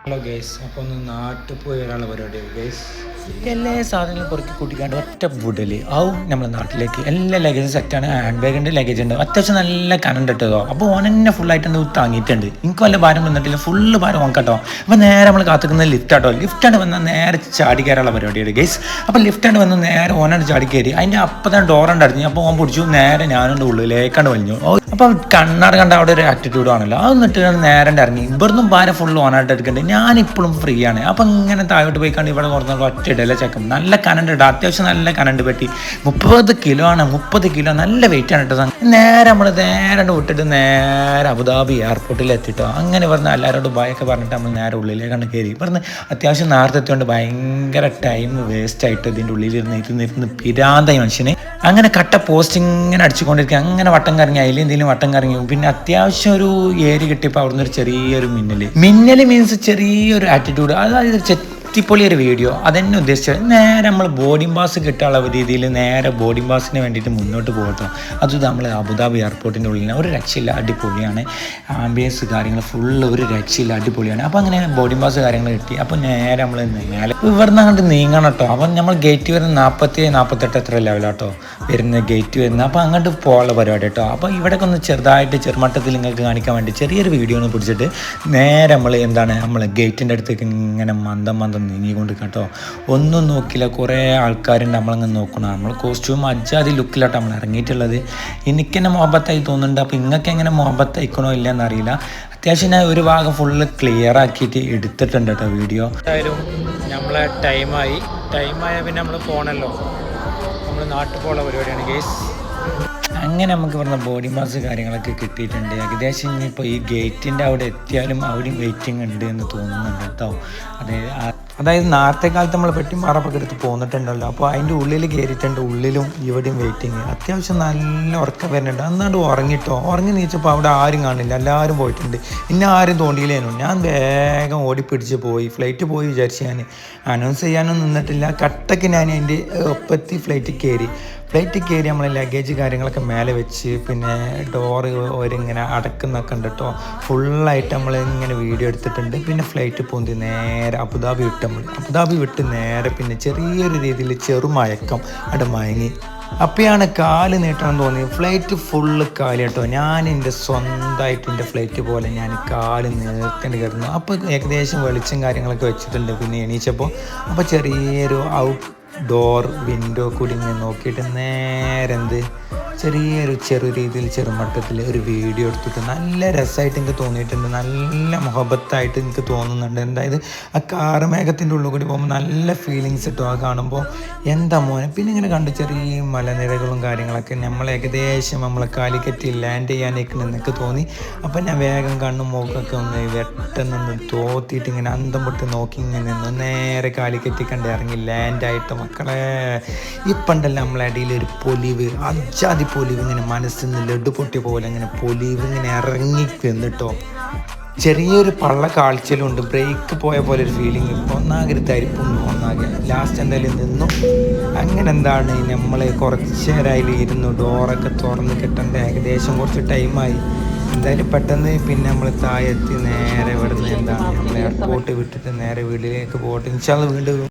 Hello guys, അപ്പോൾ ഒന്ന് നാട്ടിൽ പോയി വരാനുള്ള പരിപാടിയാണ് ഗൈസ്. എല്ലാ സാധനങ്ങളും പുറത്ത് കൂട്ടിക്കാണ്ട് ഒറ്റ വിടല് ആവും നമ്മുടെ നാട്ടിലേക്ക്. എല്ലാ ലഗേജും സെറ്റാണ്. ഹാൻഡ് ബാഗ് ഉണ്ട്, ലഗേജ് ഉണ്ട്, അത്യാവശ്യം നല്ല കനണ്ട് ഇട്ടതോ. അപ്പോൾ ഓൻ തന്നെ ഫുള്ളായിട്ടുണ്ട് താങ്ങിയിട്ടുണ്ട്. എനിക്ക് വല്ല ഭാരം വന്നിട്ടില്ല, ഫുള്ള് ഭാരം ഓൻകട്ടോ. അപ്പോൾ നേരെ നമ്മൾ കാത്തുക്കുന്ന ലിഫ്റ്റാട്ടോ. ലിഫ്റ്റാണ് വന്നാൽ നേരെ ചാടി കയറാനുള്ള പരിപാടിയാണ് ഗൈസ്. അപ്പോൾ ലിഫ്റ്റാണ് വന്ന് നേരെ ഓനാണ് ചാടി കയറി. അതിൻ്റെ അപ്പം തന്നെ ഡോറുണ്ടായിരുന്നു. അപ്പോൾ ഓൻ പിടിച്ചു നേരെ ഞാനുണ്ട് ഉള്ളിലേക്കാണ്ട് വലിഞ്ഞു. അപ്പോൾ കണ്ണാട് കണ്ട അവിടെ ഒരു ആറ്റിറ്റ്യൂഡ് ആണല്ലോ, അത് എന്നിട്ട് നേരെ ഇറങ്ങി. ഇവിടുന്നും ഭാരം ഫുള്ള് ഓനായിട്ട് എടുക്കേണ്ടത്. ഞാനിപ്പോഴും ഫ്രീ ആണ്. അപ്പം ഇങ്ങനെ താഴോട്ട് പോയി കണ്ട് ഇവിടെ കുറഞ്ഞ ഒറ്റ ഇടയിലെ ചെക്കും നല്ല കനണ്ട് ഇടാം. അത്യാവശ്യം നല്ല കനണ്ട് പെട്ടി 30 കിലോ ആണ്. 30 കിലോ നല്ല വെയിറ്റ് ആണ് കേട്ടോ. നേരെ നമ്മൾ നേരെ വിട്ടിട്ട് നേരെ അബുദാബി എയർപോർട്ടിൽ എത്തിട്ടോ. അങ്ങനെ പറഞ്ഞാൽ എല്ലാവരോടും ഭയൊക്കെ പറഞ്ഞിട്ട് നമ്മൾ നേരെ ഉള്ളിലേക്കാണ് കയറി. പറഞ്ഞ് അത്യാവശ്യം നേരത്തെ എത്തിയോണ്ട് ഭയങ്കര ടൈം വേസ്റ്റ് ആയിട്ട് ഇതിൻ്റെ ഉള്ളിലിരുന്ന് പിരാന്തായി മനുഷ്യന്. അങ്ങനെ കട്ട പോസ്റ്റ് ഇങ്ങനെ അടിച്ചുകൊണ്ടിരിക്കുക. അങ്ങനെ വട്ടം കറങ്ങി, അതിലെന്തെങ്കിലും വട്ടം കറങ്ങി. പിന്നെ അത്യാവശ്യം ഒരു ഏരി കിട്ടിയപ്പോൾ അവിടുന്ന് ഒരു ചെറിയൊരു മിന്നൽ മീൻസ് ചെറിയൊരു ആറ്റിറ്റ്യൂഡ്, അതായത് ചെത്തിപ്പൊളി ഒരു വീഡിയോ അതെന്നെ ഉദ്ദേശിച്ചത്. നേരെ നമ്മൾ ബോർഡിംഗ് പാസ് കിട്ടാനുള്ള രീതിയിൽ നേരെ ബോർഡിംഗ് പാസിന് വേണ്ടിയിട്ട് മുന്നോട്ട് പോകട്ടോ. അത് നമ്മൾ അബുദാബി എയർപോർട്ടിൻ്റെ ഉള്ളിൽ ഒരു രക്ഷയില്ല, അടിപൊളിയാണ്. ആംബിയൻസ് കാര്യങ്ങൾ ഫുള്ള് ഒരു രക്ഷയില്ല, അടിപൊളിയാണ്. അപ്പോൾ അങ്ങനെ ബോർഡിംഗ് പാസ് കാര്യങ്ങൾ കിട്ടി. അപ്പോൾ നേരെ നമ്മൾ മേലെ ഇവിടുന്ന് അങ്ങോട്ട് നീങ്ങണം കേട്ടോ. അപ്പം നമ്മൾ ഗേറ്റ് വരുന്ന 47-48 എത്ര ലെവലാട്ടോ വരുന്ന ഗേറ്റ് വരുന്നത്. അപ്പോൾ അങ്ങോട്ട് പോകാനുള്ള പരിപാടി കേട്ടോ. അപ്പോൾ ഇവിടെയൊക്കെ ഒന്ന് ചെറുതായിട്ട് ചെറുമട്ടത്തിൽ നിങ്ങൾക്ക് കാണിക്കാൻ വേണ്ടി ചെറിയൊരു വീഡിയോ ഒന്ന് പിടിച്ചിട്ട് നേരെ നമ്മൾ ഗേറ്റിൻ്റെ അടുത്തേക്ക് ഇങ്ങനെ മന്ദം നീങ്ങിക്കൊണ്ട് കേട്ടോ. ഒന്നും നോക്കില്ല, കുറേ ആൾക്കാരുണ്ട് നമ്മളങ്ങനെ നോക്കണം. നമ്മൾ കോസ്റ്റ്യൂം അജാതി ലുക്കിലാട്ടോ നമ്മൾ ഇറങ്ങിയിട്ടുള്ളത്. എനിക്ക് തന്നെ മുഹബത്തായി തോന്നുന്നുണ്ട്. അപ്പോൾ നിങ്ങൾക്ക് എങ്ങനെ മുഹബത്തായിക്കണോ ഇല്ലയെന്ന് അറിയില്ല. അത്യാവശ്യം ഞാൻ ഒരു ഭാഗം ഫുള്ള് ക്ലിയർ ആക്കിയിട്ട് എടുത്തിട്ടുണ്ട് കേട്ടോ വീഡിയോ. എന്തായാലും നമ്മളെ ടൈമായ പിന്നെ നമ്മൾ പോകണമല്ലോ. നമ്മൾ നാട്ടിൽ പോകാനുള്ള പരിപാടിയാണ് ഗൈസ്. അങ്ങനെ നമുക്ക് പറഞ്ഞ ബോഡി മാസ് കാര്യങ്ങളൊക്കെ കിട്ടിയിട്ടുണ്ട്. ഏകദേശം ഇനിയിപ്പോൾ ഈ ഗേറ്റിൻ്റെ അവിടെ എത്തിയാലും അവിടെയും വെയിറ്റിംഗ് ഉണ്ട് എന്ന് തോന്നുന്നുണ്ട് കേട്ടോ. അതായത് നേരത്തെ കാലത്ത് നമ്മൾ പെട്ടിമാറപ്പൊക്കെ എടുത്ത് പോന്നിട്ടുണ്ടല്ലോ. അപ്പോൾ അതിൻ്റെ ഉള്ളിൽ കയറിയിട്ടുണ്ട്. ഉള്ളിലും ഇവിടെയും വെയിറ്റിംഗ്. അത്യാവശ്യം നല്ല ഉറക്കം വരുന്നുണ്ട്. അന്നാണ്ട് ഉറങ്ങിട്ടോ. ഉറങ്ങി നീച്ചപ്പോൾ അവിടെ ആരും കാണില്ല, എല്ലാവരും പോയിട്ടുണ്ട്. ഇന്നെ ആരും തോണ്ടിയില്ലേനു. ഞാൻ വേഗം ഓടിപ്പിടിച്ച് പോയി. ഫ്ലൈറ്റ് പോയി വിചാരിച്ച് ഞാൻ അനൗൺസ് ചെയ്യാനൊന്നും നിന്നിട്ടില്ല. കട്ടക്ക് ഞാൻ അതിൻ്റെ ഒപ്പത്തി ഫ്ലൈറ്റിൽ കയറി നമ്മൾ ലഗേജ് കാര്യങ്ങളൊക്കെ മേലെ വെച്ച് പിന്നെ ഡോറ് ഒരിങ്ങനെ അടക്കുന്നൊക്കെ ഉണ്ട് കേട്ടോ. ഫുള്ളായിട്ട് നമ്മൾ ഇങ്ങനെ വീഡിയോ എടുത്തിട്ടുണ്ട്. പിന്നെ ഫ്ലൈറ്റ് പോന്തി നേരെ അബുദാബി വിട്ട് നേരെ പിന്നെ ചെറിയൊരു രീതിയിൽ ചെറുമയക്കം അവിടെ മയങ്ങി. അപ്പോഴാണ് കാല് നീട്ടണം തോന്നി. ഫ്ലൈറ്റ് ഫുള്ള് കാല് കേട്ടോ. ഞാൻ എൻ്റെ സ്വന്തമായിട്ട് എൻ്റെ ഫ്ലൈറ്റ് പോലെ ഞാൻ കാല് നീർത്തേണ്ടി കിടന്നു. അപ്പോൾ ഏകദേശം വെളിച്ചം കാര്യങ്ങളൊക്കെ വെച്ചിട്ടുണ്ട്. പിന്നെ എണീച്ചപ്പോൾ അപ്പോൾ ചെറിയൊരു ഡോർ വിൻഡോ കൂടി ഇങ്ങനെ നോക്കിയിട്ട് നേരെ ചെറു രീതിയിൽ ചെറുമട്ടത്തിൽ ഒരു വീഡിയോ എടുത്തിട്ട് നല്ല രസമായിട്ട് എനിക്ക് തോന്നിയിട്ടുണ്ട്. നല്ല മുഹബത്തായിട്ട് എനിക്ക് തോന്നുന്നുണ്ട്. എന്തായത് ആ കാർമേഘത്തിൻ്റെ ഉള്ളിൽ കൂടി പോകുമ്പോൾ നല്ല ഫീലിങ്സ് കിട്ടും ആ കാണുമ്പോൾ. എന്താ മോനെ. പിന്നെ ഇങ്ങനെ കണ്ട് ചെറിയ മലനിരകളും കാര്യങ്ങളൊക്കെ നമ്മൾ ഏകദേശം നമ്മളെ കാലിക്കറ്റ് ലാൻഡ് ചെയ്യാനേക്കണം എന്നൊക്കെ തോന്നി. അപ്പം ഞാൻ വേഗം കണ്ണും മൂക്കൊക്കെ ഒന്ന് വെട്ടെന്നൊന്ന് തോത്തിയിട്ട് ഇങ്ങനെ അന്തം പൊട്ട് നോക്കി ഇങ്ങനെ നിന്ന് നേരെ കാലിക്കറ്റ് കണ്ട് ഇറങ്ങി ലാൻഡായിട്ട്. മക്കളെ ഇപ്പണ്ടല്ല നമ്മളെ ഇടയിൽ ഒരു പൊലിവ്, അജാതി പൊലിവ്, ഇങ്ങനെ മനസ്സിൽ നിന്ന് ലഡു പൊട്ടിയ പോലെ ഇങ്ങനെ പൊലിവ് ഇങ്ങനെ ഇറങ്ങി വന്നിട്ടോ. ചെറിയൊരു പള്ള കാഴ്ചയിലുണ്ട്. ബ്രേക്ക് പോയ പോലെ ഒരു ഫീലിംഗ്. ഇപ്പോൾ ഒന്നാകെ തരിപ്പും ഒന്നാകെ ലാസ്റ്റ് എന്തായാലും നിന്നു. അങ്ങനെ എന്താണ് നമ്മൾ കുറച്ച് നേരം ഇരുന്നു. ഡോറൊക്കെ തുറന്ന് കിട്ടേണ്ട ഏകദേശം കുറച്ച് ടൈമായി. എന്തായാലും പെട്ടെന്ന് പിന്നെ നമ്മൾ താഴെത്തി നേരെ ഇവിടുന്ന് നമ്മൾ എയർപോർട്ട് വിട്ടിട്ട് നേരെ വീട്ടിലേക്ക് പോകട്ടെ. ഇൻഷാ അല്ലാഹ് വീണ്ടും